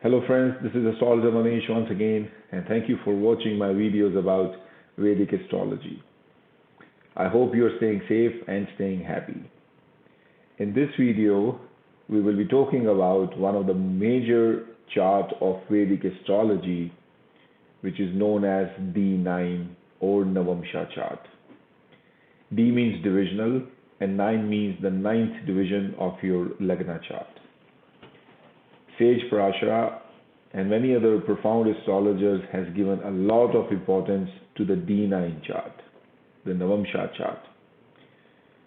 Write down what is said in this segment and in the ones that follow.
Hello friends, this is Astrologer Mohnish once again, and thank you for watching my videos about Vedic Astrology. I hope you are staying safe and staying happy. In this video, we will be talking about one of the major chart of Vedic Astrology, which is known as D-9 or Navamsha Chart. D means divisional and 9 means the ninth division of your Lagna chart. Sage Parashara and many other profound astrologers has given a lot of importance to the D9 chart, the Navamsha chart.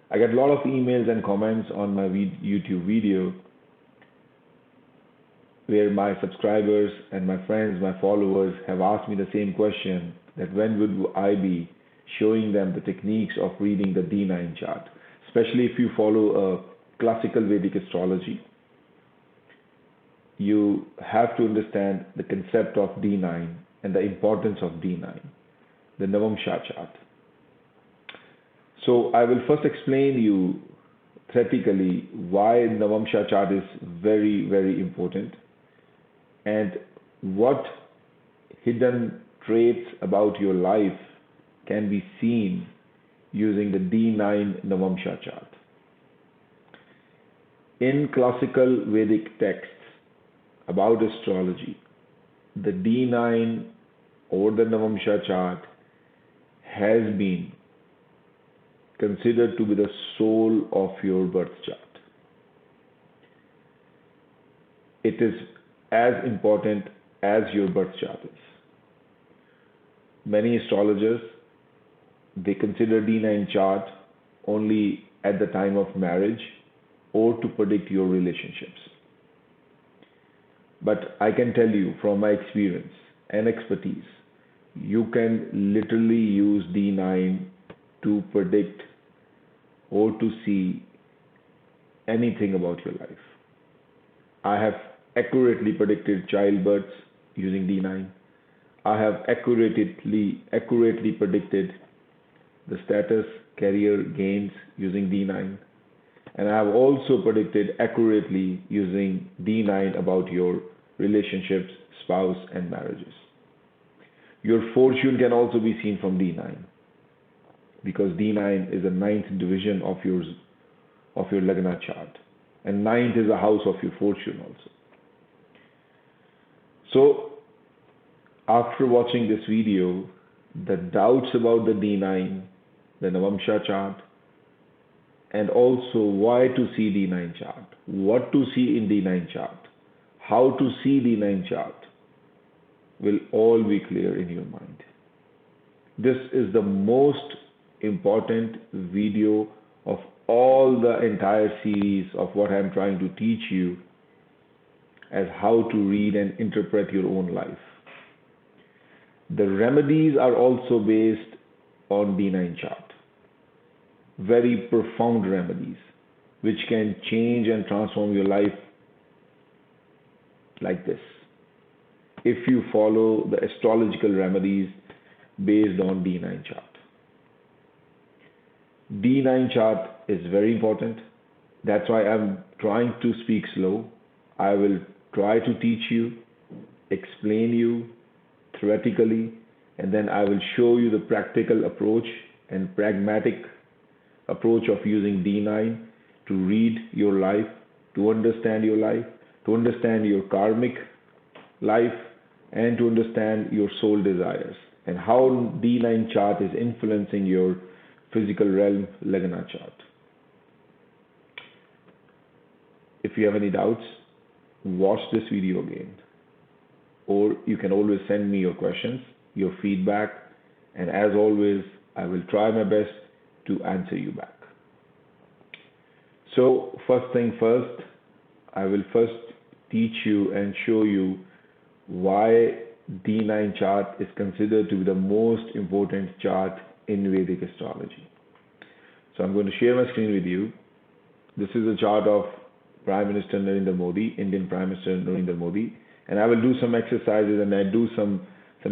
I get a lot of emails and comments on my YouTube video where my subscribers and my friends, my followers have asked me the same question, that when would I be showing them the techniques of reading the D9 chart, especially if you follow a classical Vedic astrology. You have to understand the concept of D9 and the importance of D9, the Navamsha chart. So I will first explain you theoretically why Navamsha chart is very, very important and what hidden traits about your life can be seen using the D9 Navamsha chart. In classical Vedic texts about astrology, the D9 or the Navamsha chart has been considered to be the soul of your birth chart. It is as important as your birth chart is. Many astrologers, they consider D9 chart only at the time of marriage or to predict your relationships. But I can tell you from my experience and expertise, you can literally use D9 to predict or to see anything about your life. I have accurately predicted childbirths using D9. I have accurately predicted the status, career gains using D9. And I have also predicted accurately using D9 about your relationships, spouse, and marriages. Your fortune can also be seen from D9 because D9 is the ninth division of your Lagna chart, and ninth is the house of your fortune also. So, after watching this video, the doubts about the D9, the Navamsha chart, and also why to see D9 chart, what to see in D9 chart, how to see D9 chart will all be clear in your mind. This is the most important video of all the entire series of what I'm trying to teach you as how to read and interpret your own life. The remedies are also based on D9 chart. Very profound remedies which can change and transform your life like this if you follow the astrological remedies based on D9 chart. D9 chart is very important. That's why I'm trying to speak slow. I will try to teach you, explain you theoretically, and then I will show you the practical approach and pragmatic approach of using D9 to read your life, to understand your life, to understand your karmic life, and to understand your soul desires and how D9 chart is influencing your physical realm Lagna chart. If you have any doubts, watch this video again, or you can always send me your questions, your feedback, and as always, I will try my best to answer you back. So first thing first, I will first teach you and show you why D9 chart is considered to be the most important chart in Vedic astrology. So I'm going to share my screen with you. This is a chart of Prime Minister Narendra Modi, Indian Prime Minister Narendra Modi, and I will do some exercises and I do some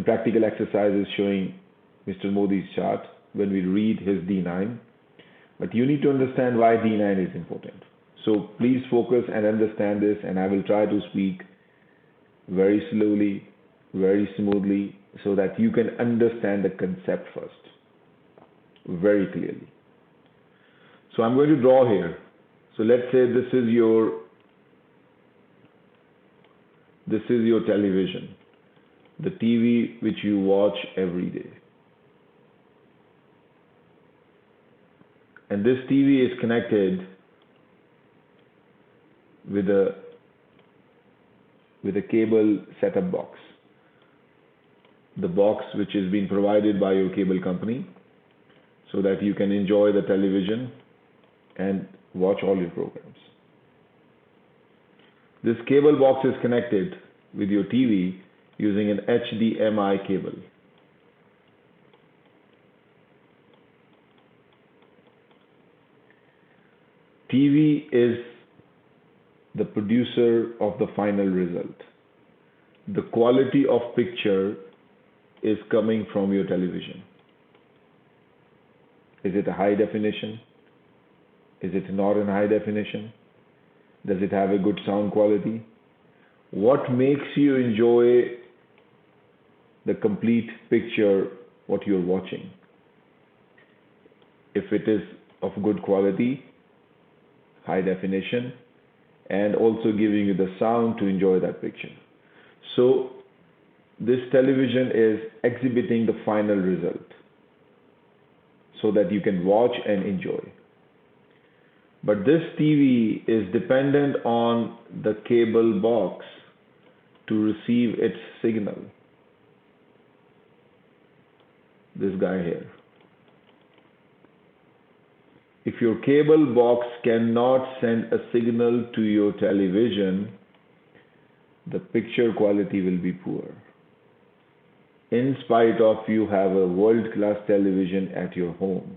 practical exercises showing Mr. Modi's chart when we read his D9. But you need to understand why D9 is important. So please focus and understand this, and I will try to speak very slowly, very smoothly, so that you can understand the concept first, very clearly. So I'm going to draw here. So let's say this is your television, the TV which you watch every day. And this TV is connected with a cable setup box. The box which is being provided by your cable company, so that you can enjoy the television and watch all your programs. This cable box is connected with your TV using an HDMI cable. TV is the producer of the final result. The quality of picture is coming from your television. Is it a high definition? Is it not in high definition? Does it have a good sound quality? What makes you enjoy the complete picture, what you're watching? If it is of good quality, high definition, and also giving you the sound to enjoy that picture. So this television is exhibiting the final result so that you can watch and enjoy. But this TV is dependent on the cable box to receive its signal. This guy here. If your cable box cannot send a signal to your television, the picture quality will be poor. In spite of you have a world-class television at your home,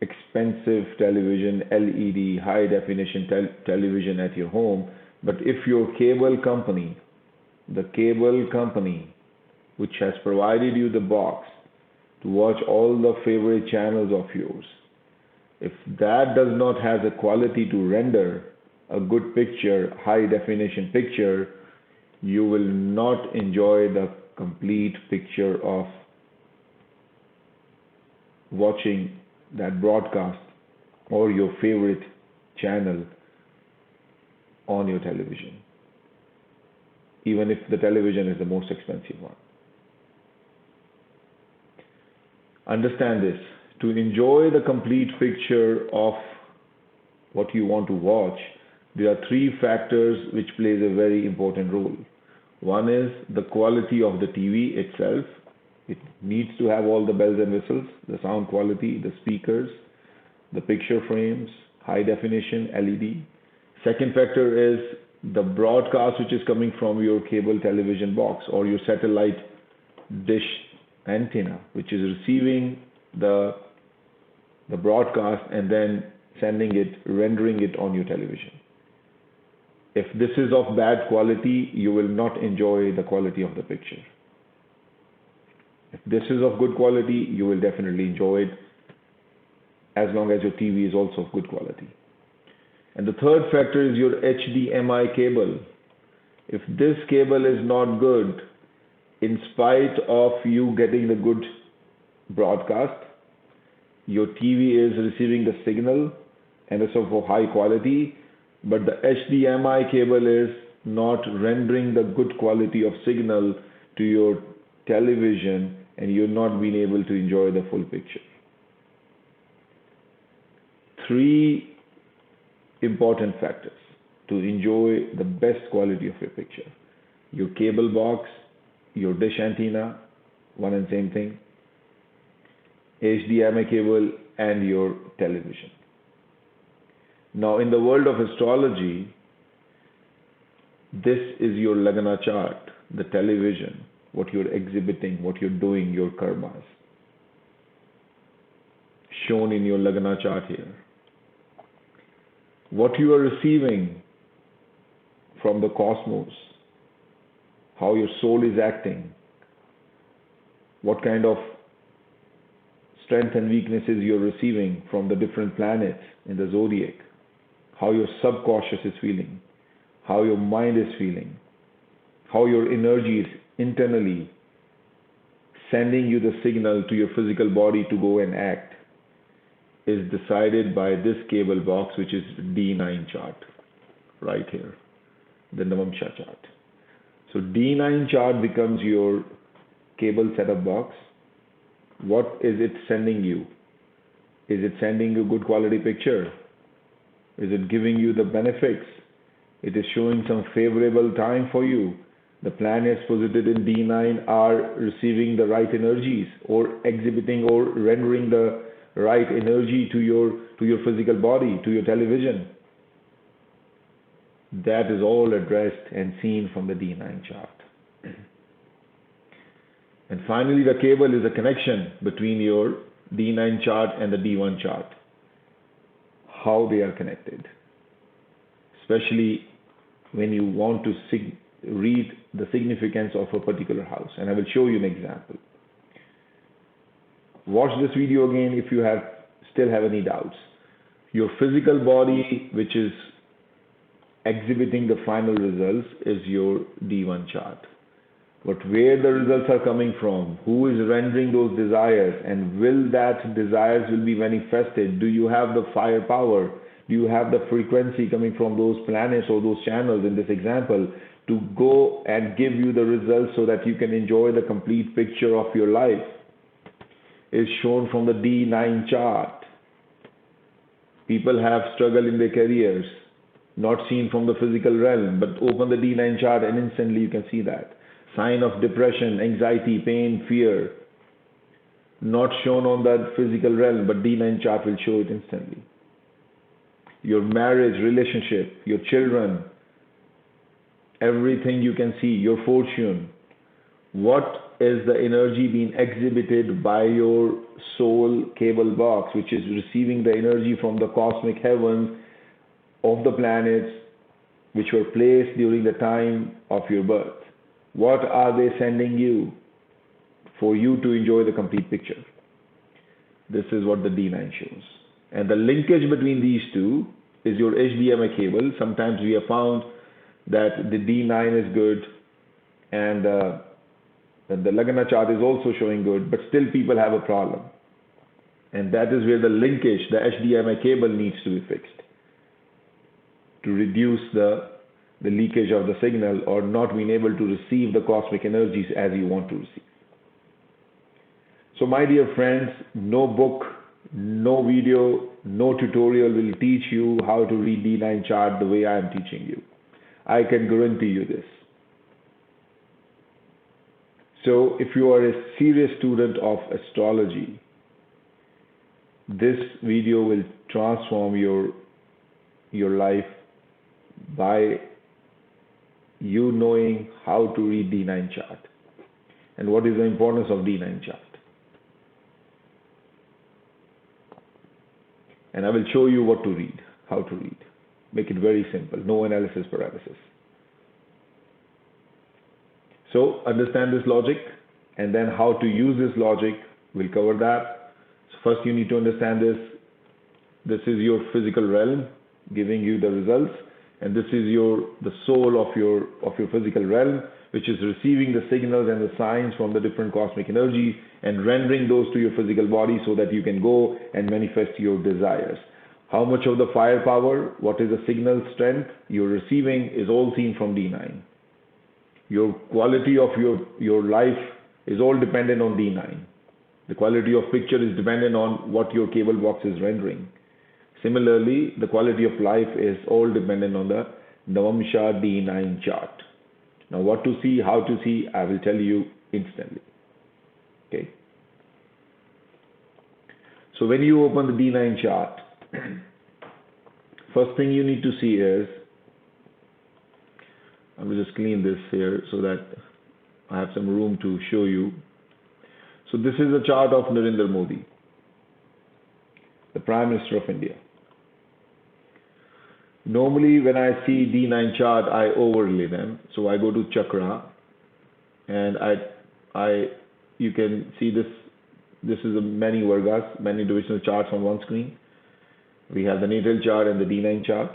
expensive television, LED, high definition television at your home, but if your cable company, the cable company which has provided you the box to watch all the favorite channels of yours, if that does not have the quality to render a good picture, high definition picture, you will not enjoy the complete picture of watching that broadcast or your favorite channel on your television, even if the television is the most expensive one. Understand this. To enjoy the complete picture of what you want to watch, there are three factors which plays a very important role. One is the quality of the TV itself. It needs to have all the bells and whistles, the sound quality, the speakers, the picture frames, high definition, LED. Second factor is the broadcast which is coming from your cable television box or your satellite dish antenna, which is receiving the broadcast and then sending it, rendering it on your television. If this is of bad quality, you will not enjoy the quality of the picture. If this is of good quality, you will definitely enjoy it, as long as your TV is also of good quality. And the third factor is your HDMI cable. If this cable is not good, in spite of you getting the good broadcast, your TV is receiving the signal and it's of high quality, but the HDMI cable is not rendering the good quality of signal to your television, and you're not being able to enjoy the full picture. Three important factors to enjoy the best quality of your picture: your cable box, your dish antenna, one and same thing, HDMI cable, and your television. Now, in the world of astrology, this is your Lagna chart, the television, what you're exhibiting, what you're doing, your karmas, shown in your Lagna chart here. What you are receiving from the cosmos, how your soul is acting, what kind of strength and weaknesses you're receiving from the different planets in the zodiac, how your subconscious is feeling, how your mind is feeling, how your energy is internally sending you the signal to your physical body to go and act, is decided by this cable box, which is D9 chart, right here, the Navamsha chart. So D9 chart becomes your cable setup box. What is it sending you? Is it sending you good quality picture? Is it giving you the benefits? It is showing some favorable time for you. The planets posited in D9 are receiving the right energies or exhibiting or rendering the right energy to your physical body, to your television. That is all addressed and seen from the D9 chart. And finally, the cable is a connection between your D9 chart and the D1 chart. How they are connected. Especially when you want to read the significance of a particular house. And I will show you an example. Watch this video again if you still have any doubts. Your physical body, which is exhibiting the final results, is your D1 chart. But where the results are coming from, who is rendering those desires, and will that desires will be manifested? Do you have the firepower? Do you have the frequency coming from those planets or those channels in this example to go and give you the results so that you can enjoy the complete picture of your life? Is shown from the D9 chart. People have struggled in their careers, not seen from the physical realm, but open the D9 chart and instantly you can see that. Sign of depression, anxiety, pain, fear, not shown on that physical realm, but D9 chart will show it instantly. Your marriage, relationship, your children, everything you can see, your fortune. What is the energy being exhibited by your soul cable box, which is receiving the energy from the cosmic heavens of the planets which were placed during the time of your birth? What are they sending you for you to enjoy the complete picture? This is what the D9 shows. And the linkage between these two is your HDMI cable. Sometimes we have found that the D9 is good and the Lagna chart is also showing good, but still people have a problem. And that is where the linkage, the HDMI cable needs to be fixed to reduce the leakage of the signal or not being able to receive the cosmic energies as you want to receive. So my dear friends, no book, no video, no tutorial will teach you how to read D9 chart the way I am teaching you. I can guarantee you this. So if you are a serious student of astrology, this video will transform your life by you knowing how to read D9 chart and what is the importance of D9 chart. And I will show you what to read, how to read. Make it very simple, no analysis paralysis. So understand this logic, and then how to use this logic, we'll cover that. So first you need to understand this. This is your physical realm giving you the results, and this is the soul of your physical realm, which is receiving the signals and the signs from the different cosmic energy and rendering those to your physical body so that you can go and manifest your desires. How much of the firepower, what is the signal strength you're receiving is all seen from D9. Your quality of your life is all dependent on D9. The quality of picture is dependent on what your cable box is rendering. Similarly, the quality of life is all dependent on the Navamsha D9 chart. Now what to see, how to see, I will tell you instantly. Okay. So when you open the D9 chart, first thing you need to see is, I will just clean this here so that I have some room to show you. So this is a chart of Narendra Modi, the Prime Minister of India. Normally when I see D9 chart, I overlay them. So I go to chakra and you can see this is a many vargas, many divisional charts on one screen. We have the natal chart and the D9 chart.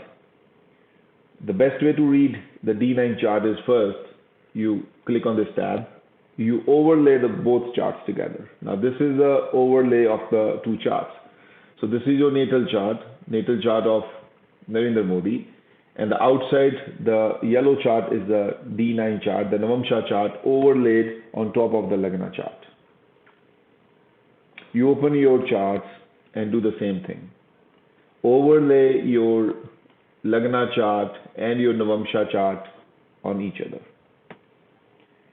The best way to read the D9 chart is first, you click on this tab, you overlay the both charts together. Now this is the overlay of the two charts. So this is your natal chart of Narendra Modi, and the outside, the yellow chart is the D9 chart, the Navamsha chart overlaid on top of the Lagna chart. You open your charts and do the same thing. Overlay your Lagna chart and your Navamsha chart on each other.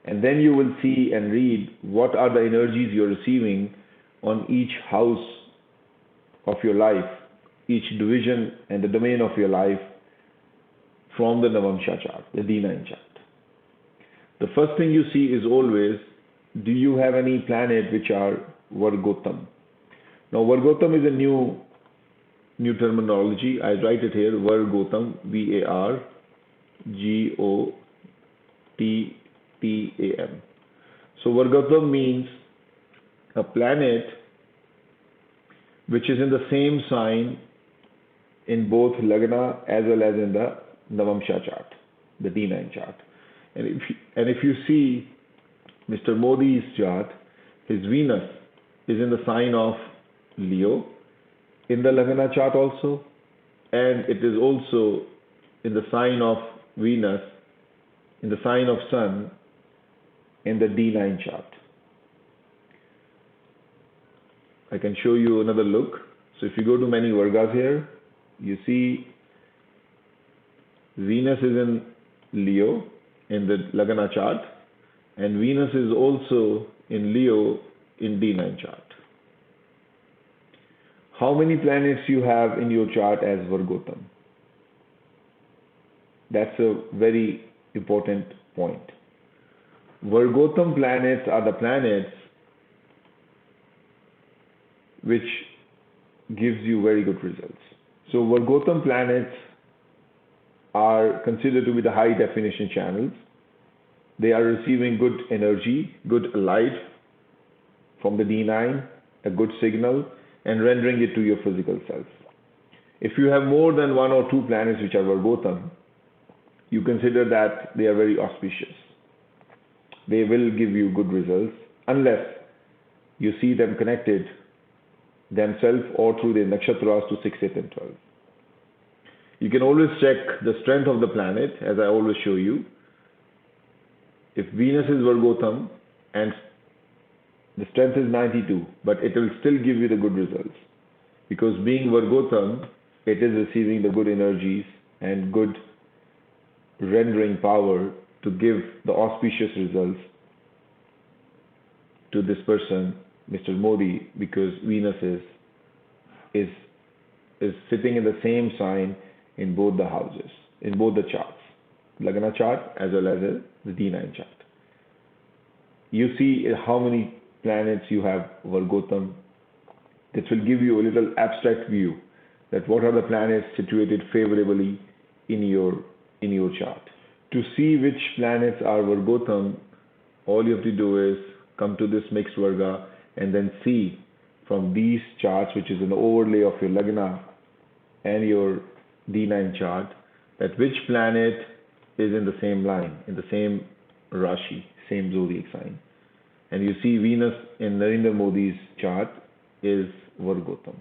And then you will see and read what are the energies you're receiving on each house of your life, each division and the domain of your life from the Navamsha chart, the D9 chart. The first thing you see is always, do you have any planet which are Vargotam? Now Vargotam is a new terminology. I write it here, Vargotam, V-A-R-G-O-T-T-A-M. So Vargotam means a planet which is in the same sign in both Lagna as well as in the Navamsha chart, the D9 chart. And if you see Mr. Modi's chart, his Venus is in the sign of Leo in the Lagna chart also, and it is also in the sign of Venus, in the sign of Sun in the D9 chart. I can show you another look. So if you go to many Vargas here, you see Venus is in Leo in the Lagna chart, and Venus is also in Leo in D9 chart. How many planets you have in your chart as Vargotam? That's a very important point. Vargotam planets are the planets which gives you very good results. So Vargotam planets are considered to be the high definition channels. They are receiving good energy, good light from the D9, a good signal, and rendering it to your physical self. If you have more than one or two planets which are Vargotam, you consider that they are very auspicious. They will give you good results unless you see them connected themselves or through their nakshatras to 6, 8 and 12. You can always check the strength of the planet, as I always show you. If Venus is Vargotam and the strength is 92, but it will still give you the good results, because being Vargotam, it is receiving the good energies and good rendering power to give the auspicious results to this person, Mr. Modi, because Venus is sitting in the same sign in both the houses, in both the charts, Lagna chart as well as the D9 chart. You see how many planets you have Vargotam. This will give you a little abstract view that what are the planets situated favorably in your chart. To see which planets are Vargotam, all you have to do is come to this mixed Varga and then see from these charts, which is an overlay of your Lagna and your D9 chart, that which planet is in the same line, in the same Rashi, same zodiac sign. And you see Venus in Narendra Modi's chart is Vargotam.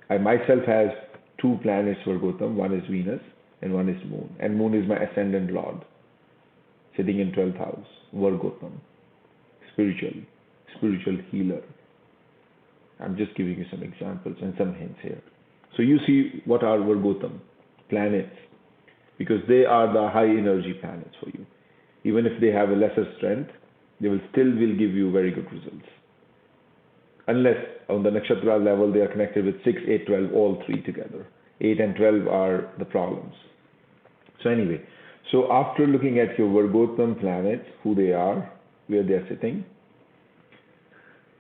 I myself have two planets Vargotam, one is Venus and one is Moon. And Moon is my ascendant lord, sitting in 12th house, Vargotam, spiritual healer. I'm just giving you some examples and some hints here. So you see what are Vargotam planets, because they are the high energy planets for you. Even if they have a lesser strength, they will give you very good results. Unless on the nakshatra level they are connected with 6, 8, 12, all three together. 8 and 12 are the problems. So anyway, so after looking at your Vargotam planets, who they are, where they are sitting,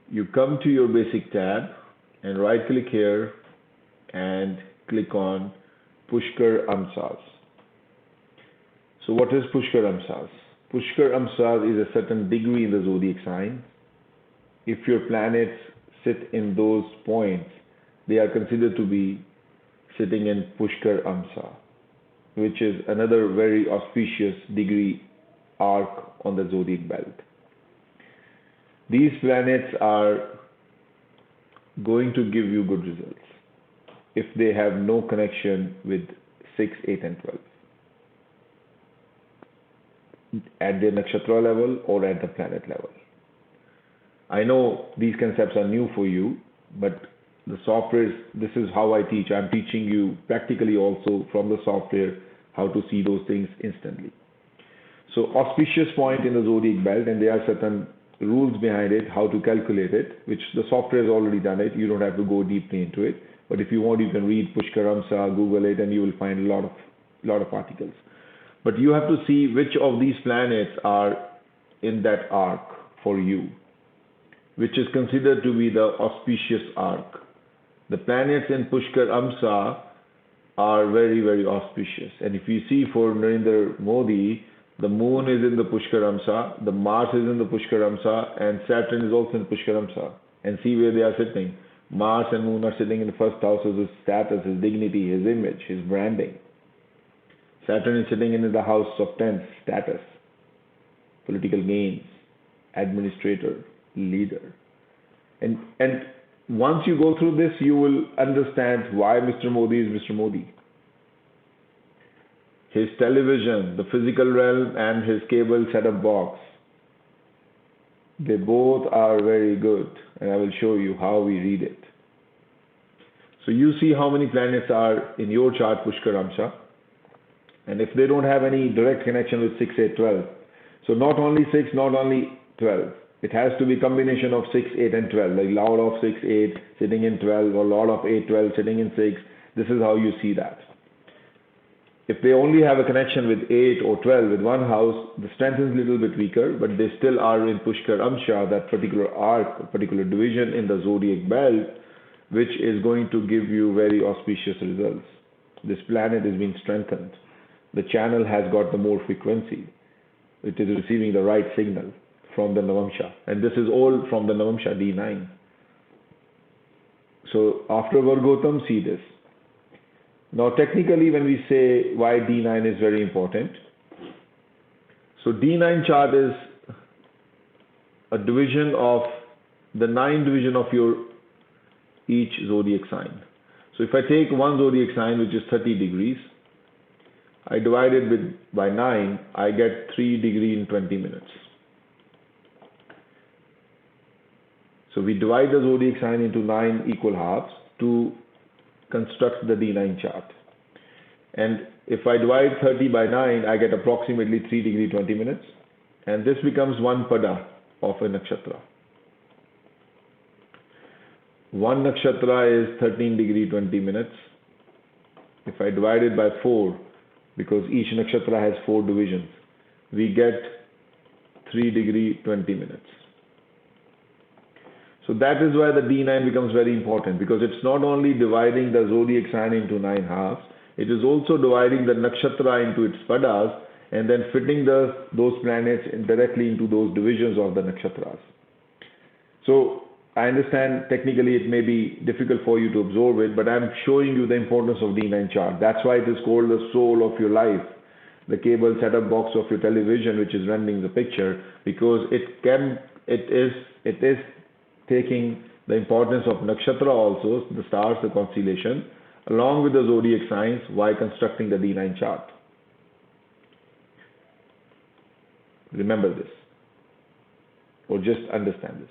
you come to your basic tab and right click here and click on Pushkar Amsas. So what is Pushkar Amsas? Pushkar Amsas is a certain degree in the zodiac sign. If your planets sit in those points, they are considered to be sitting in Pushkar Amsa. which is another very auspicious degree arc on the zodiac belt. These planets are going to give you good results if they have no connection with 6, 8 and 12 at the nakshatra level or at the planet level. I know these concepts are new for you, but the software this is how I teach. I'm teaching you practically also from the software how to see those things instantly. So auspicious point in the zodiac belt, and there are certain rules behind it, how to calculate it, which the software has already done it. You don't have to go deeply into it. But if you want, you can read Pushkaramsa, Google it, and you will find a lot of articles. But you have to see which of these planets are in that arc for you, which is considered to be the auspicious arc. The planets in Pushkar Amsa are very, very auspicious. And if you see for Narendra Modi, the moon is in the Pushkar Amsa, the Mars is in the Pushkar Amsa, and Saturn is also in Pushkar Amsa. And see where they are sitting. Mars and moon are sitting in the first house of his status, his dignity, his image, his branding. Saturn is sitting in the house of 10th, status, political gains, administrator, leader. And once you go through this, you will understand why Mr. Modi is Mr. Modi. His television, the physical realm, and his cable set-up box, they both are very good, and I will show you how we read it. So you see how many planets are in your chart Pushkar Amsa, and if they don't have any direct connection with 6, 8, 12, so not only 6, not only 12, it has to be combination of 6, 8 and 12, like Lord of 6, 8 sitting in 12, or Lord of 8, 12 sitting in 6. This is how you see that. If they only have a connection with 8 or 12 with one house, the strength is a little bit weaker, but they still are in Pushkar Amsha, that particular arc, particular division in the zodiac belt, which is going to give you very auspicious results. This planet is being strengthened. The channel has got the more frequency. It is receiving the right signal from the Navamsha. And this is all from the Navamsha D-9. So after Vargotam, see this. Now technically when we say why D9 is very important, so D9 chart is a division of the 9 division of your each zodiac sign. So if I take one zodiac sign which is 30 degrees, I divide it by 9, I get 3 degrees in 20 minutes. So we divide the zodiac sign into 9 equal halves to construct the D9 chart. And if I divide 30 by 9, I get approximately 3 degrees 20 minutes. And this becomes one pada of a nakshatra. One nakshatra is 13 degrees 20 minutes. If I divide it by 4, because each nakshatra has 4 divisions, we get 3 degrees 20 minutes. So that is why the D9 becomes very important, because it's not only dividing the zodiac sign into 9 halves, it is also dividing the nakshatra into its padas and then fitting those planets directly into those divisions of the nakshatras. So I understand technically it may be difficult for you to absorb it, but I'm showing you the importance of D9 chart. That's why it is called the soul of your life, the cable setup box of your television which is rendering the picture, because it is taking the importance of nakshatra also, the stars, the constellation, along with the zodiac signs while constructing the D9 chart. Remember this, or just understand this.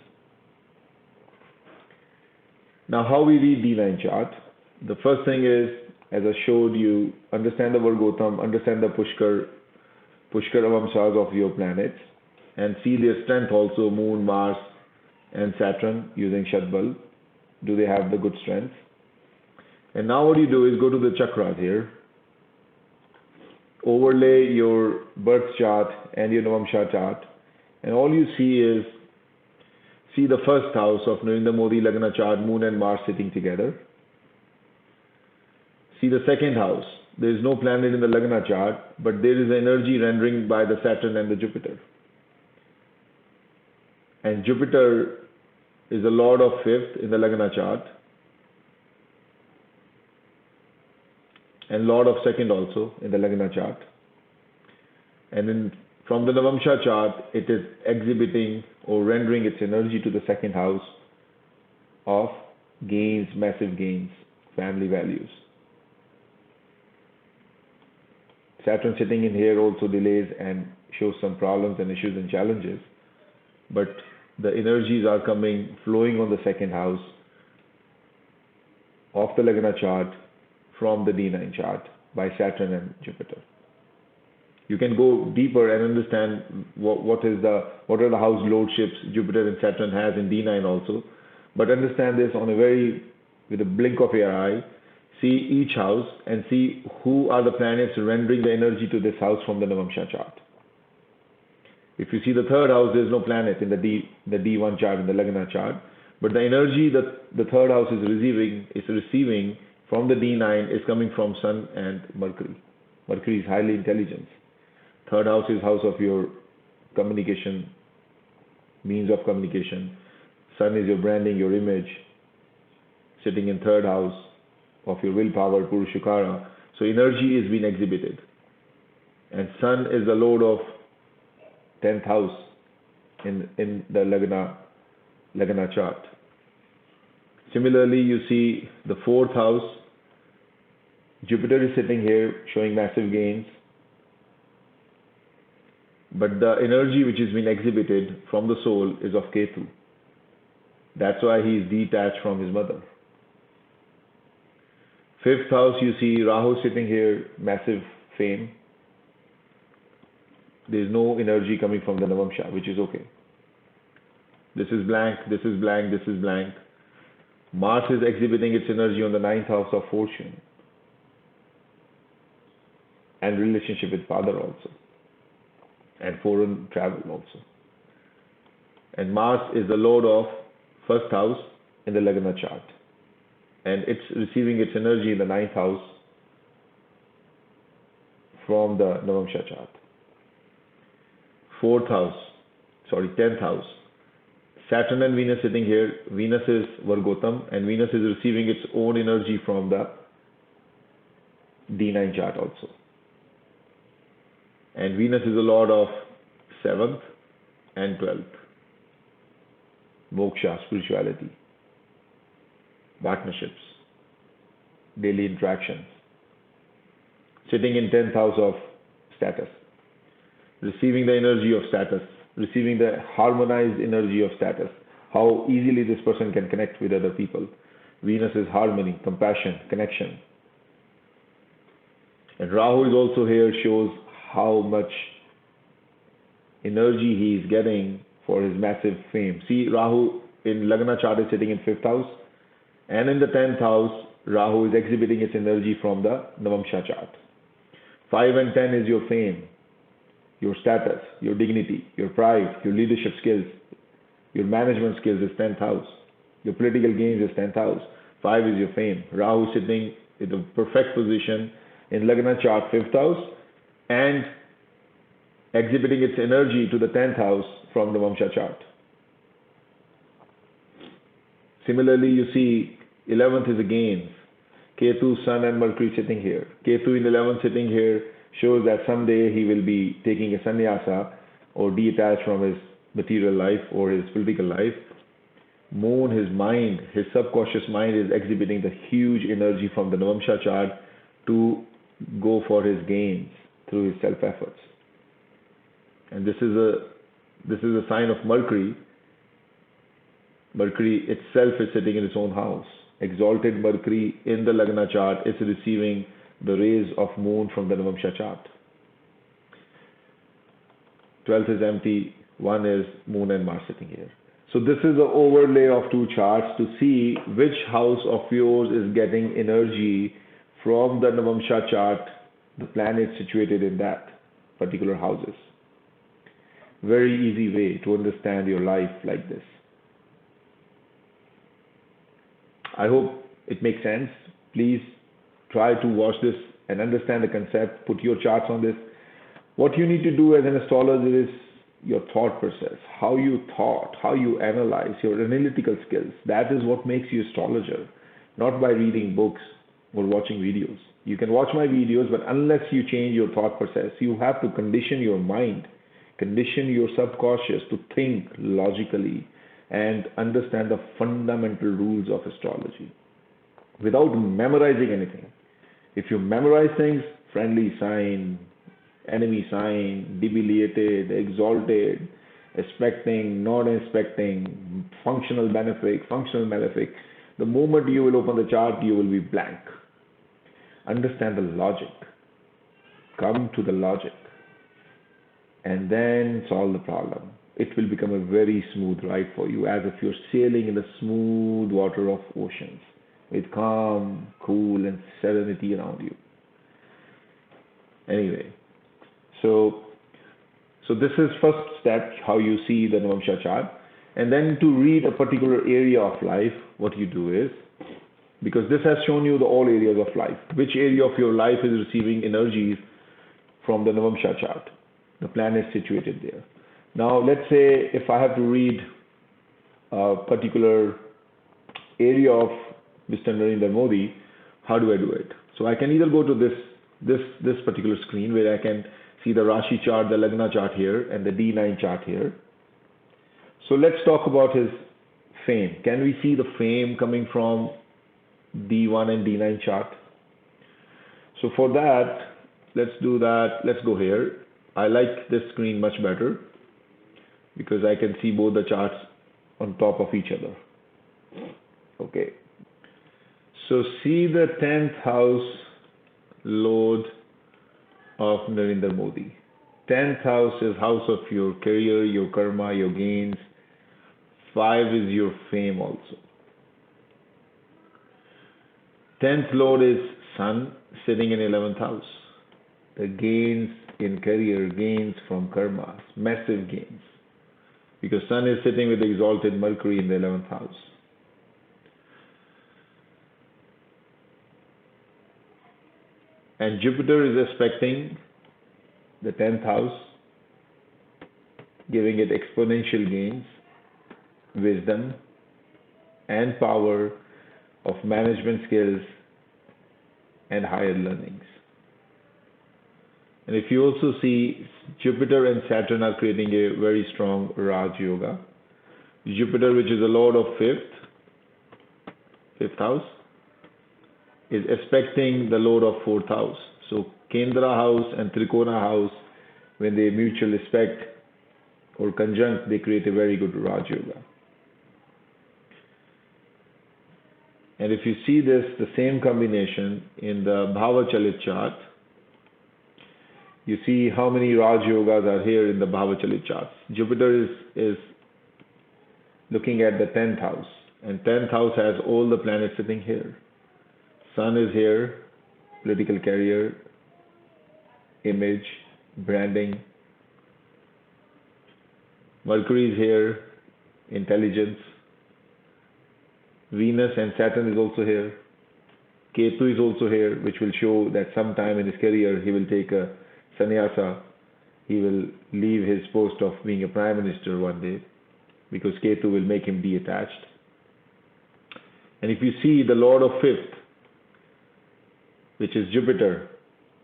Now how we read D9 chart, the first thing is, as I showed you, understand the Vargotam, understand the Pushkar Avamsas of your planets, and see their strength also, Moon, Mars, and Saturn using Shadbal. Do they have the good strength? And now what you do is go to the chakras here, overlay your birth chart and your Navamsha chart, and all you see is, see the first house of Narendra Modi Lagna chart, Moon and Mars sitting together. See the second house, there is no planet in the Lagna chart, but there is energy rendering by the Saturn and the Jupiter. And Jupiter is the Lord of 5th in the Lagna chart. and Lord of second also in the Lagna chart. And then from the Navamsha chart, it is exhibiting or rendering its energy to the second house of gains, massive gains, family values. Saturn sitting in here also delays and shows some problems and issues and challenges, but the energies are coming, flowing on the second house of the Lagna chart from the D9 chart by Saturn and Jupiter. You can go deeper and understand what are the house lordships Jupiter and Saturn has in D9 also, but understand this with a blink of your eye. See each house and see who are the planets rendering the energy to this house from the Navamsha chart. If you see the third house, there is no planet in the D1 chart, in the Lagna chart, but the energy that the third house is receiving from the D9 is coming from Sun and Mercury. Mercury is highly intelligent. Third house is house of your communication, means of communication. Sun is your branding, your image, sitting in third house of your willpower, Purushakara. So energy is being exhibited. And Sun is the lord of 10th house in the Lagna chart. Similarly, you see the fourth house, Jupiter is sitting here showing massive gains. But the energy which is being exhibited from the soul is of Ketu. That's why he is detached from his mother. Fifth house, you see Rahu sitting here, massive fame. There is no energy coming from the Navamsha, which is okay. This is blank, this is blank, this is blank. Mars is exhibiting its energy on the ninth house of fortune and relationship with father also, and foreign travel also. And Mars is the lord of first house in the Lagna chart, and it's receiving its energy in the ninth house from the Navamsha chart. 10th house. Saturn and Venus sitting here. Venus is Vargotam, and Venus is receiving its own energy from the D9 chart also. And Venus is the lord of 7th and 12th. Moksha, spirituality, partnerships, daily interactions. Sitting in 10th house of status. Receiving the energy of status, receiving the harmonized energy of status, how easily this person can connect with other people. Venus is harmony, compassion, connection. And Rahu is also here, shows how much energy he is getting for his massive fame. See, Rahu in Lagna chart is sitting in 5th house, and in the 10th house, Rahu is exhibiting its energy from the Navamsha chart. 5 and 10 is your fame, your status, your dignity, your pride, your leadership skills, your management skills is 10th house. Your political gains is 10th house. 5 is your fame. Rahu sitting in the perfect position in Lagna chart 5th house and exhibiting its energy to the 10th house from the Navamsha chart. Similarly, you see 11th is a gains. Ketu, Sun and Mercury sitting here. Ketu in 11th sitting here shows that someday he will be taking a sannyasa or detached from his material life or his political life. Moon, his mind, his subconscious mind is exhibiting the huge energy from the Navamsha chart to go for his gains through his self-efforts. And this is a sign of Mercury. Mercury itself is sitting in its own house. Exalted Mercury in the Lagna chart is receiving the rays of moon from the Navamsha chart. 12th is empty, 1 is moon and Mars sitting here. So this is the overlay of two charts to see which house of yours is getting energy from the Navamsha chart, the planets situated in that particular houses. Very easy way to understand your life like this. I hope it makes sense. Please try to watch this and understand the concept. Put your charts on this. What you need to do as an astrologer is your thought process, how you thought, how you analyze, your analytical skills. That is what makes you astrologer, not by reading books, or watching videos. You can watch my videos, but unless you change your thought process, you have to condition your mind, condition your subconscious to think logically and understand the fundamental rules of astrology without memorizing anything. If you memorize things, friendly sign, enemy sign, debilitated, exalted, expecting, not expecting, functional benefic, functional malefic, the moment you will open the chart, you will be blank. Understand the logic. Come to the logic. And then solve the problem. It will become a very smooth ride for you, as if you're sailing in the smooth water of oceans with calm, cool, and serenity around you. Anyway, so this is first step, how you see the Navamsha chart. And then to read a particular area of life, what you do is, because this has shown you the all areas of life, which area of your life is receiving energies from the Navamsha chart, the planet situated there. Now, let's say if I have to read a particular area of Mr. Narendra Modi, how do I do it? So I can either go to this particular screen where I can see the Rashi chart, the Lagna chart here, and the D-9 chart here. So let's talk about his fame. Can we see the fame coming from D1 and D9 chart? So for that, let's do that. Let's go here. I like this screen much better because I can see both the charts on top of each other. Okay. So see the 10th house lord of Narendra Modi. 10th house is house of your career, your karma, your gains. 5 is your fame also. 10th lord is Sun sitting in 11th house. The gains in career, gains from karma, massive gains. Because Sun is sitting with the exalted Mercury in the 11th house. And Jupiter is aspecting the 10th house, giving it exponential gains, wisdom, and power of management skills and higher learnings. And if you also see, Jupiter and Saturn are creating a very strong Raj Yoga. Jupiter, which is the lord of fifth house, is aspecting the lord of 4th house. So Kendra house and Trikona house, when they mutual aspect or conjunct, they create a very good Raj Yoga. And if you see this, the same combination in the Bhava Chalit chart, you see how many Raj Yogas are here in the Bhava Chalit charts. Jupiter is looking at the 10th house, and 10th house has all the planets sitting here. Sun is here, political career, image, branding. Mercury is here, intelligence. Venus and Saturn is also here. Ketu is also here, which will show that sometime in his career he will take a sannyasa. He will leave his post of being a prime minister one day, because Ketu will make him detached. And if you see the lord of 5th, which is Jupiter,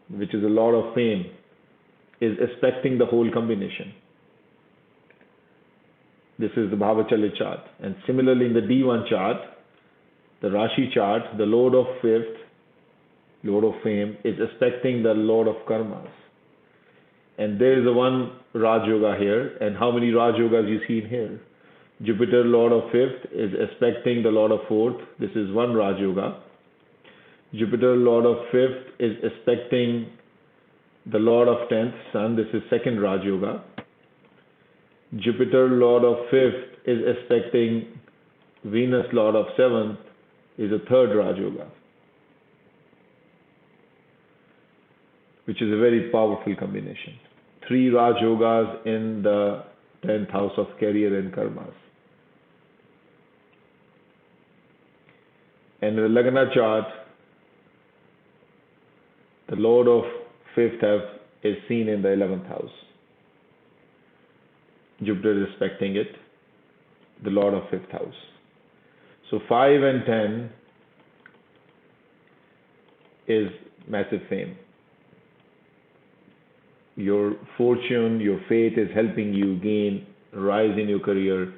which is a lord of fame, is aspecting the whole combination. This is the Bhava Chalit chart. And similarly in the D1 chart, the Rashi chart, the lord of 5th, lord of fame, is aspecting the lord of karmas. And there is a one Raj Yoga here. And how many Raj Yogas you see in here? Jupiter, lord of 5th, is aspecting the lord of 4th. This is one Raj Yoga. Jupiter, lord of 5th, is aspecting the lord of 10th, Sun. This is second Raj Yoga. Jupiter, lord of 5th, is aspecting Venus, lord of 7th, is a third Raj Yoga, which is a very powerful combination. 3 Raj Yogas in the 10th house of career and karmas. And in the Lagna chart, the lord of 5th house is seen in the 11th house. Jupiter is aspecting it, the lord of 5th house. So 5 and 10 is massive fame. Your fortune, your fate is helping you gain rise in your career,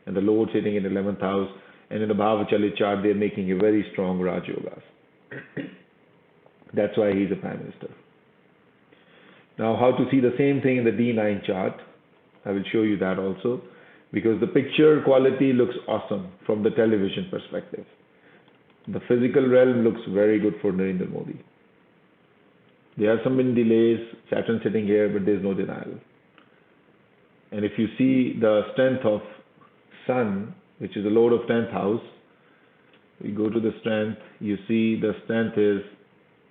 and the Lord sitting in 11th house. And in the Bhava chart, they're making a very strong Raj Yogas. That's why he's a Prime Minister. Now, how to see the same thing in the D9 chart? I will show you that also, because the picture quality looks awesome from the television perspective. The physical realm looks very good for Narendra Modi. There are some delays, Saturn sitting here, but there's no denial. And if you see the strength of Sun, which is the Lord of 10th house, we go to the strength, you see the strength is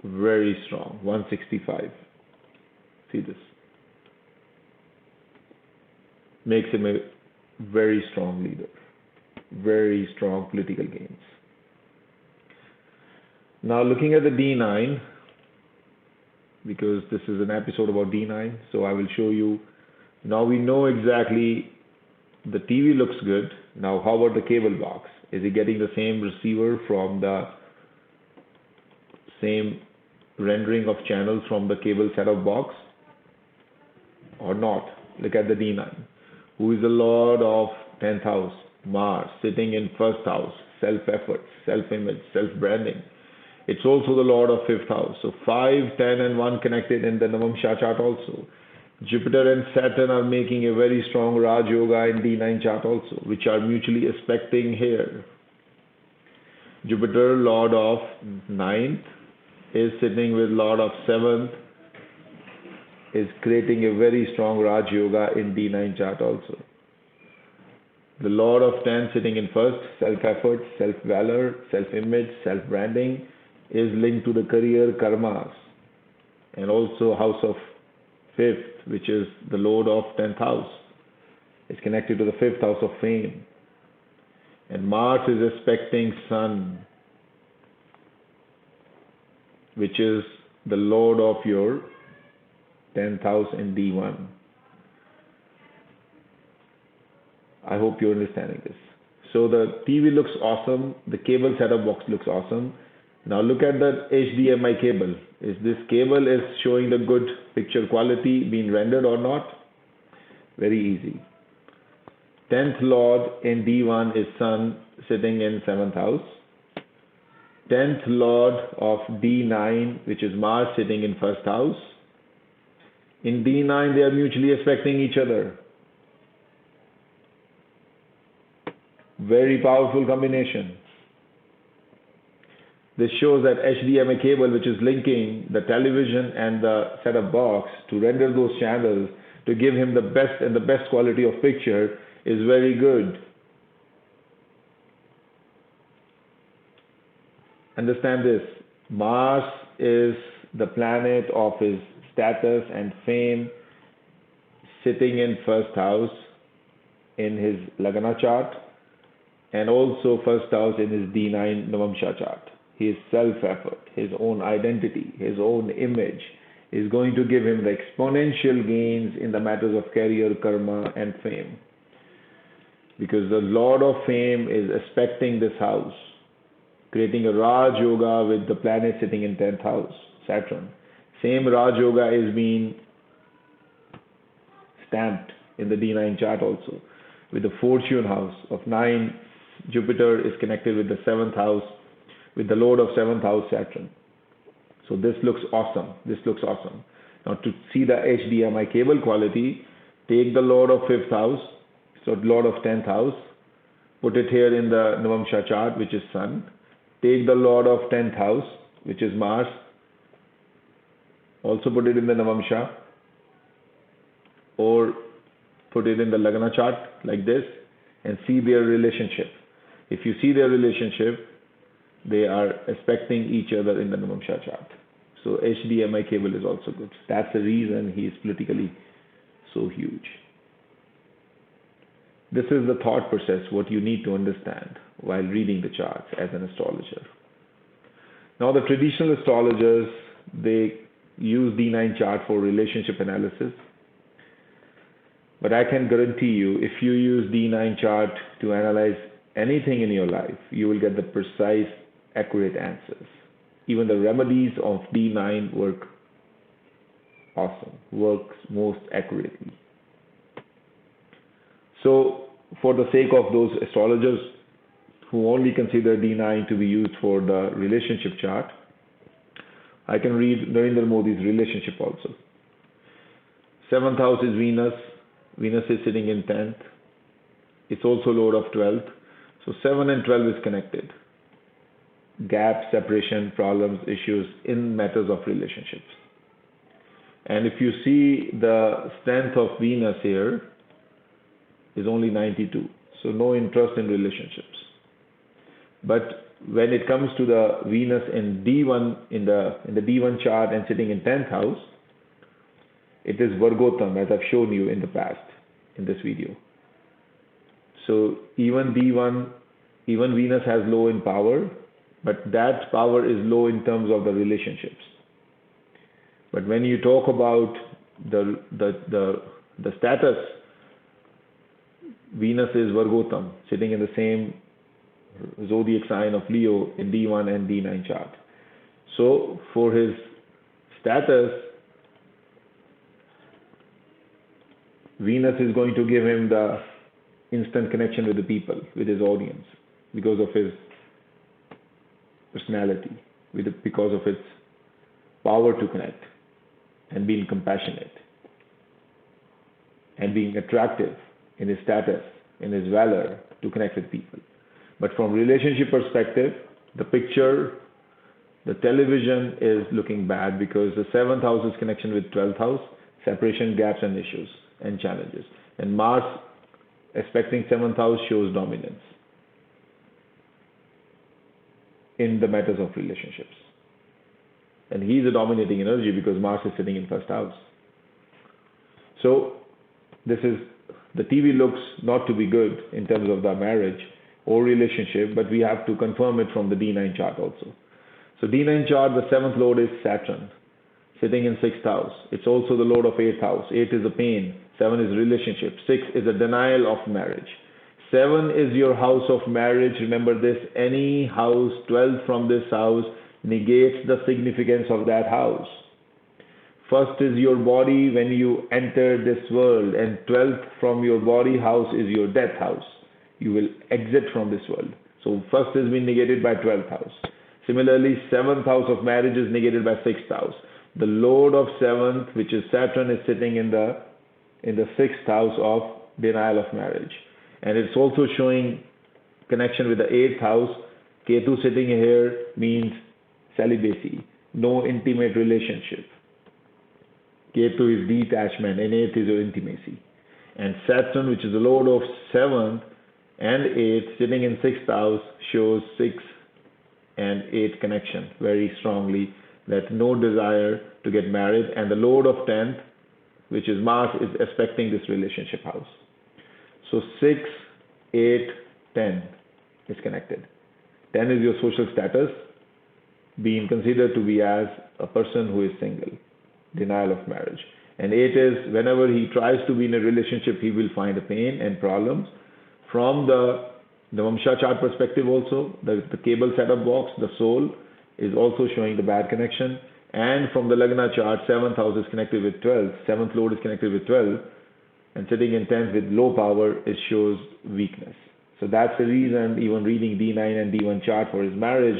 very strong, 165. See this. Makes him a very strong leader, very strong political gains. Now looking at the D9, because this is an episode about D9, so I will show you. Now we know exactly the TV looks good. Now how about the cable box? Is he getting the same receiver from the same rendering of channels from the cable setup box or not? Look at the D9. Who is the Lord of 10th house? Mars, sitting in 1st house, self-effort, self-image, self-branding. It's also the Lord of 5th house. So 5, 10 and 1 connected in the Navamsha chart also. Jupiter and Saturn are making a very strong Raj Yoga in D9 chart also, which are mutually aspecting here. Jupiter, Lord of 9th, is sitting with Lord of 7th, is creating a very strong Raj Yoga in D9 chart also. The Lord of 10 sitting in 1st, self-effort, self-valor, self-image, self-branding, is linked to the career karmas, and also house of 5th, which is the Lord of 10th house, is connected to the 5th house of fame. And Mars is aspecting Sun, which is the Lord of your 10th house in D1. I hope you're understanding this. So the TV looks awesome, the cable setup box looks awesome. Now look at the HDMI cable. Is this cable is showing the good picture quality being rendered or not? Very easy. 10th Lord in D1 is Sun sitting in 7th house. 10th Lord of D9, which is Mars, sitting in 1st house. In D9, they are mutually affecting each other. Very powerful combination. This shows that HDMI cable, which is linking the television and the setup box to render those channels to give him the best and the best quality of picture, is very good. Understand this. Mars is the planet of his status and fame, sitting in 1st house in his Lagna chart, and also 1st house in his D9 Navamsha chart. His self-effort, his own identity, his own image is going to give him the exponential gains in the matters of career, karma, and fame. Because the Lord of Fame is aspecting this house, creating a Raj Yoga with the planet sitting in 10th house, Saturn. Same Raj Yoga is being stamped in the D9 chart also, with the fortune house of 9. Jupiter is connected with the 7th house, with the Lord of 7th house, Saturn. So this looks awesome. This looks awesome. Now to see the HDMI cable quality, take the Lord of 5th house, so Lord of 10th house, put it here in the Navamsha chart, which is Sun. Take the Lord of 10th house, which is Mars, also put it in the Navamsha, or put it in the Lagna chart like this, and see their relationship. If you see their relationship, they are aspecting each other in the Navamsha chart. So HDMI cable is also good. That's the reason he is politically so huge. This is the thought process, what you need to understand while reading the charts as an astrologer. Now the traditional astrologers, they use D9 chart for relationship analysis. But I can guarantee you, if you use D9 chart to analyze anything in your life, you will get the precise, accurate answers. even the remedies of D9 work awesome, works most accurately. So for the sake of those astrologers who only consider D9 to be used for the relationship chart, I can read Narendra Modi's relationship also. 7th house is Venus. Venus is sitting in 10th. It's also Lord of 12th. So 7 and 12 is connected. Gap, separation, problems, issues in matters of relationships. And if you see the strength of Venus here is only 92. So no interest in relationships. But when it comes to the Venus in D1 in the D1 chart and sitting in 10th house, it is Vargotam, as I've shown you in the past in this video. So even D1, even Venus has low in power, but that power is low in terms of the relationships. But when you talk about the status, Venus is Vargotam, sitting in the same zodiac sign of Leo in D1 and D9 chart. So for his status, Venus is going to give him the instant connection with the people, with his audience, because of his personality, because of its power to connect and being compassionate and being attractive in his status, in his valor to connect with people. But from relationship perspective, the picture, the television is looking bad because the 7th house is connection with 12th house, separation, gaps and issues and challenges. And Mars aspecting 7th house shows dominance in the matters of relationships. And he's a dominating energy because Mars is sitting in 1st house. So this is, the TV looks not to be good in terms of the marriage or relationship, but we have to confirm it from the D9 chart also. So D9 chart, the 7th lord is Saturn, sitting in 6th house. It's also the lord of 8th house. 8 is a pain, 7 is relationship, 6 is a denial of marriage. 7 is your house of marriage. Remember this, any house 12 from this house negates the significance of that house. First is your body when you enter this world, and 12th from your body house is your death house. You will exit from this world. So first is being negated by 12th house. Similarly, 7th house of marriage is negated by 6th house. The lord of 7th, which is Saturn, is sitting in the 6th house of denial of marriage. And it's also showing connection with the 8th house. Ketu sitting here means celibacy, no intimate relationship. Ketu is detachment and 8th is your intimacy. And Saturn, which is the lord of 7th and 8th, sitting in 6th house, shows 6 and 8 connection very strongly, that no desire to get married. And the lord of 10th, which is Mars, is aspecting this relationship house. So 6, 8, 10 is connected. 10 is your social status, being considered to be as a person who is single, denial of marriage. And 8 is whenever he tries to be in a relationship, he will find a pain and problems. From the Navamsha chart perspective also, the cable setup box, the soul, is also showing the bad connection. And from the Lagna chart, 7th house is connected with 12, 7th lord is connected with 12, and sitting in 10th with low power, it shows weakness. So that's the reason even reading D9 and D1 chart for his marriage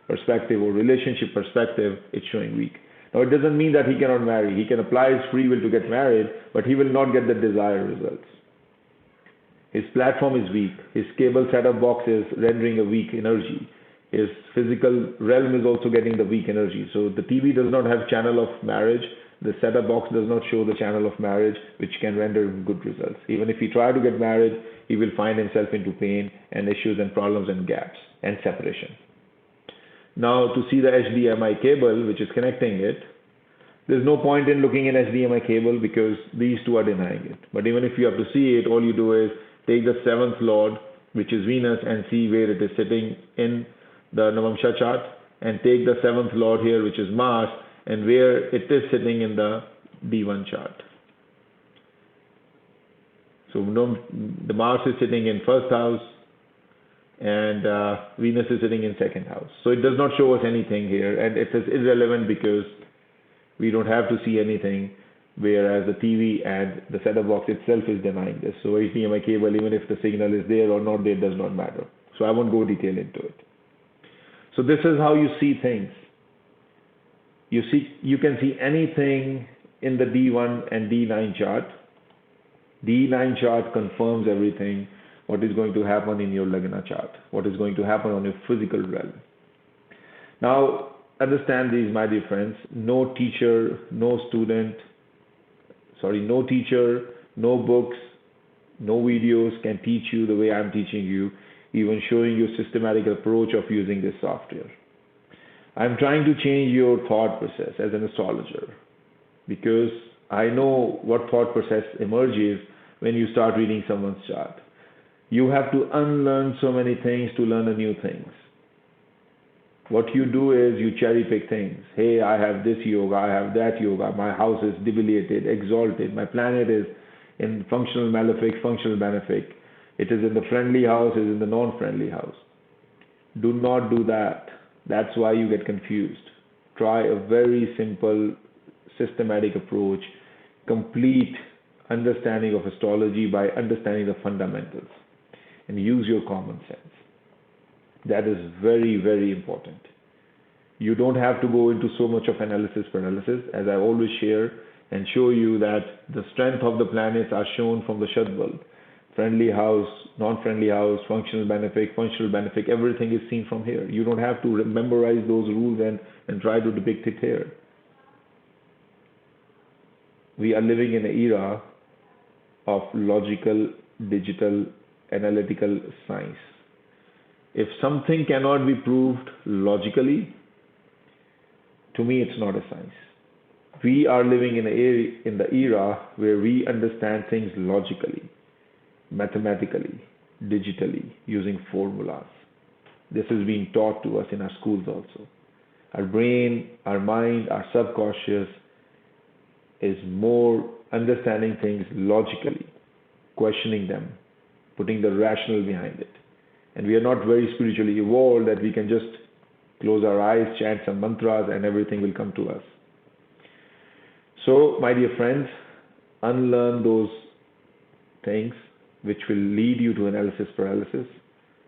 perspective or relationship perspective, it's showing weak. Now it doesn't mean that he cannot marry. He can apply his free will to get married, but he will not get the desired results. His platform is weak. His cable setup box is rendering a weak energy. His physical realm is also getting the weak energy. So the TV does not have channel of marriage. The setup box does not show the channel of marriage, which can render good results. Even if he tries to get married, he will find himself into pain and issues and problems and gaps and separation. Now to see the HDMI cable, which is connecting it, there's no point in looking in HDMI cable because these two are denying it. But even if you have to see it, all you do is take the 7th lord, which is Venus, and see where it is sitting in the Navamsha chart, and take the 7th lord here, which is Mars, and where it is sitting in the D1 chart. So the Mars is sitting in 1st house, and Venus is sitting in second house. So it does not show us anything here, and it is irrelevant because we don't have to see anything, whereas the TV and the set-top box itself is denying this. So HDMI cable, even if the signal is there or not there, does not matter. So I won't go detail into it. So this is how you see things. You can see anything in the D1 and D9 chart. D9 chart confirms everything, what is going to happen in your Lagna chart, what is going to happen on your physical realm. Now, understand these, my dear friends. No teacher, no books, no videos can teach you the way I'm teaching you, even showing you a systematic approach of using this software. I'm trying to change your thought process as an astrologer, because I know what thought process emerges when you start reading someone's chart. You have to unlearn so many things to learn the new things. What you do is you cherry pick things. Hey, I have this yoga, I have that yoga, my house is debilitated, exalted, my planet is in functional malefic, functional benefic. It is in the friendly house, it is in the non-friendly house. Do not do that. That's why you get confused. Try a very simple, systematic approach, complete understanding of astrology by understanding the fundamentals, and use your common sense. That is very, very important. You don't have to go into so much of analysis paralysis, as I always share and show you that the strength of the planets are shown from the Shadbal. Friendly house, non-friendly house, functional benefic, everything is seen from here. You don't have to memorize those rules and try to depict it here. We are living in an era of logical, digital, analytical science. If something cannot be proved logically, to me it's not a science. We are living in the era where we understand things logically, mathematically, digitally, using formulas. This is being taught to us in our schools also. Our brain, our mind, our subconscious is more understanding things logically, questioning them, putting the rational behind it. And we are not very spiritually evolved that we can just close our eyes, chant some mantras, and everything will come to us. So, my dear friends, unlearn those things which will lead you to analysis paralysis,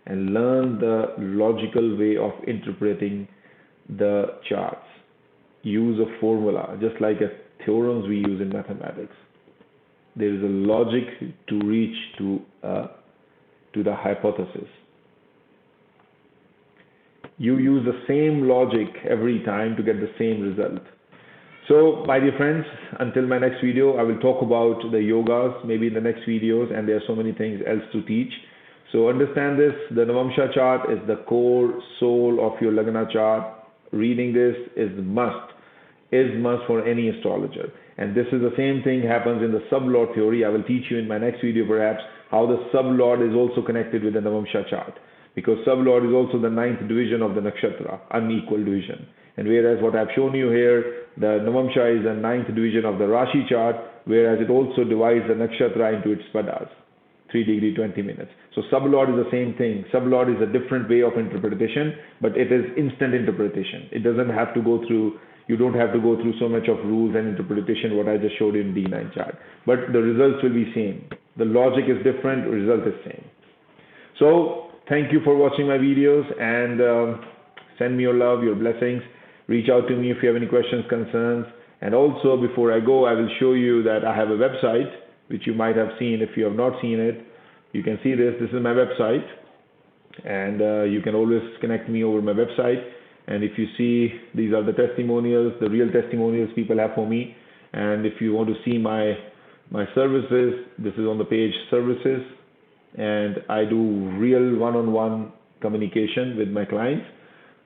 and learn the logical way of interpreting the charts. Use a formula, just like theorems we use in mathematics. There is a logic to reach to the hypothesis. You use the same logic every time to get the same result. So, my dear friends, until my next video, I will talk about the yogas, maybe in the next videos, and there are so many things else to teach. So, understand this, the Navamsha chart is the core soul of your Lagna chart. Reading this is must for any astrologer. And this is the same thing happens in the sublord theory. I will teach you in my next video perhaps how the sublord is also connected with the Navamsha chart. Because sublord is also the 9th division of the nakshatra, unequal division. And whereas what I've shown you here, the Navamsha is the 9th division of the Rashi chart, whereas it also divides the nakshatra into its padas, 3 degree 20 minutes. So sublord is the same thing. Sublord is a different way of interpretation, but it is instant interpretation. It doesn't have to go through, you don't have to go through so much of rules and interpretation, what I just showed you in D9 chart. But the results will be same. The logic is different, the result is same. So, thank you for watching my videos, and send me your love, your blessings. Reach out to me if you have any questions, concerns. And also, before I go, I will show you that I have a website, which you might have seen. If you have not seen it, you can see this. This is my website. And you can always connect me over my website. And if you see, these are the testimonials, the real testimonials people have for me. And if you want to see my services, this is on the page Services. And I do real one-on-one communication with my clients.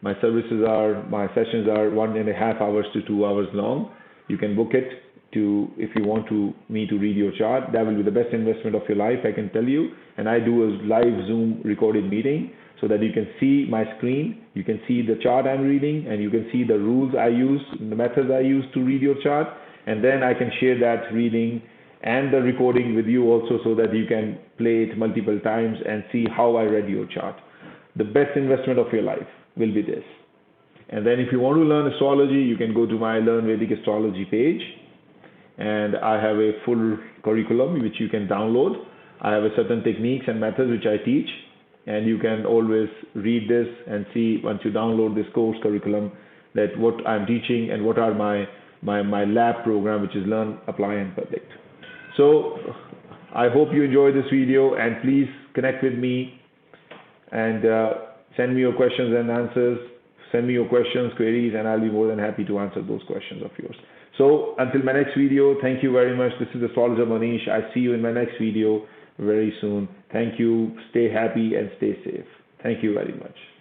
My sessions are 1.5 hours to 2 hours long. You can book it if you want me to read your chart. That will be the best investment of your life, I can tell you. And I do a live Zoom recorded meeting so that you can see my screen, you can see the chart I'm reading, and you can see the rules I use, the methods I use to read your chart. And then I can share that reading and the recording with you also, so that you can play it multiple times and see how I read your chart. the best investment of your life will be this. And then if you want to learn astrology, you can go to my Learn Vedic Astrology page, and I have a full curriculum which you can download. I have a certain techniques and methods which I teach, and you can always read this and see once you download this course curriculum that what I'm teaching and what are my lab program, which is Learn, Apply and Predict. So I hope you enjoyed this video, and please connect with me and send me your questions and answers. Send me your questions, queries, and I'll be more than happy to answer those questions of yours. So until my next video, thank you very much. This is Astrologer Mohnish. I see you in my next video very soon. Thank you. Stay happy and stay safe. Thank you very much.